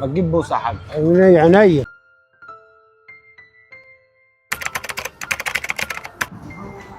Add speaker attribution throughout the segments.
Speaker 1: ما تجيب بوسه يا حاج.
Speaker 2: عينيا عينيا.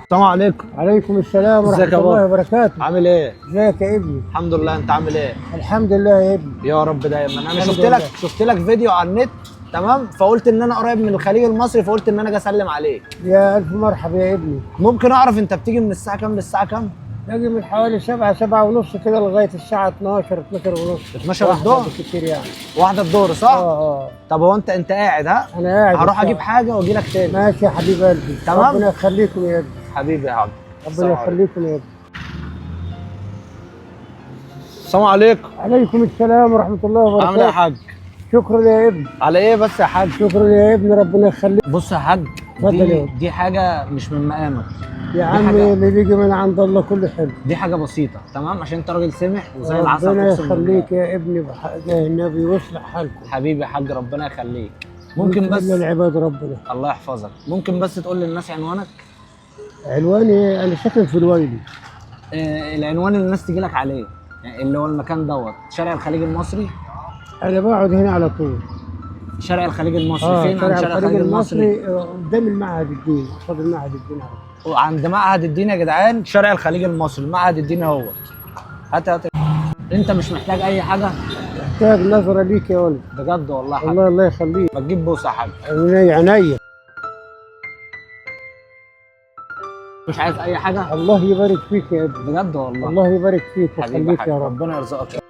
Speaker 1: السلام عليكم.
Speaker 2: عليكم السلام
Speaker 1: ازيك
Speaker 2: ورحمة
Speaker 1: يا
Speaker 2: الله
Speaker 1: بابا؟
Speaker 2: وبركاته.
Speaker 1: عامل ايه؟
Speaker 2: ازيك يا ابني؟
Speaker 1: الحمد لله، انت عامل ايه؟
Speaker 2: الحمد لله يا ابني.
Speaker 1: يا رب دايما. انا
Speaker 2: الحمد
Speaker 1: شفت لك
Speaker 2: لله.
Speaker 1: شفت لك فيديو على النت، تمام؟ فقلت ان انا قريب من الخليج المصري، فقلت ان انا اجي اسلم عليك.
Speaker 2: يا ألف مرحبا يا ابني.
Speaker 1: ممكن اعرف انت بتيجي من الساعه كام للساعه كام؟
Speaker 2: باجي من حوالي 7 ونص كده لغاية الساعة 12 ونص.
Speaker 1: 12
Speaker 2: واحدة
Speaker 1: الظهر؟
Speaker 2: بالكتير يعني.
Speaker 1: واحدة الظهر صح؟
Speaker 2: اه.
Speaker 1: طب هو انت قاعد ها؟
Speaker 2: أنا قاعد.
Speaker 1: هروح اجيب حاجه واجي لك تاني.
Speaker 2: ماشي يا حبيب قلبي.
Speaker 1: تمام؟
Speaker 2: ربنا يخليكم يا ابني.
Speaker 1: حبيبي يا حاج.
Speaker 2: ربنا يخليكم يا ابني.
Speaker 1: السلام عليكم.
Speaker 2: عليكم السلام ورحمة الله وبركاته.
Speaker 1: عامل ايه يا حاج؟
Speaker 2: شكرا يا ابني.
Speaker 1: على ايه بس يا حاج؟
Speaker 2: شكرا يا ابني، ربنا يخليك.
Speaker 1: بص يا حاج،
Speaker 2: اتفضل يا ابني.
Speaker 1: دي حاجه مش من مقامك.
Speaker 2: يا
Speaker 1: حاجة.
Speaker 2: عمي اللي بيجي من عند الله كله حلو.
Speaker 1: دي حاجه بسيطه، تمام؟ عشان انت راجل سمح وزي العسل.
Speaker 2: ربنا
Speaker 1: اقسم بالله.
Speaker 2: يخليك يا ابني بحق النبي ويصلح حالكم.
Speaker 1: حبيبي يا حاج، ربنا يخليك. ممكن بس
Speaker 2: العباد ربنا.
Speaker 1: الله يحفظك، ممكن بس تقول للناس عنوانك؟
Speaker 2: عنواني انا ساكن في الويلي.
Speaker 1: العنوان اللي الناس تجي لك عليه، يعني اللي هو المكان دوت شارع الخليج المصري.
Speaker 2: انا بقعد هنا على طول.
Speaker 1: شارع الخليج المصري فين؟ عند
Speaker 2: شارع الخليج المصري قدام المعهد الديني، قصاد المعهد الديني.
Speaker 1: وعند معهد الدين يا جدعان، شارع الخليج المصري، المعهد الديني هو. هات. انت مش محتاج اي حاجه؟
Speaker 2: محتاج نظره ليك يا ولد.
Speaker 1: بجد والله يا حاج.
Speaker 2: الله يخليك.
Speaker 1: ما تجيب بوسه يا حاج.
Speaker 2: عينيا عينيا.
Speaker 1: مش عايز اي حاجه؟
Speaker 2: الله يبارك فيك يا ابني.
Speaker 1: بجد والله.
Speaker 2: الله يبارك فيك
Speaker 1: حبيبي
Speaker 2: ويخليك
Speaker 1: حاج،
Speaker 2: يا رب.
Speaker 1: ربنا يرزقك.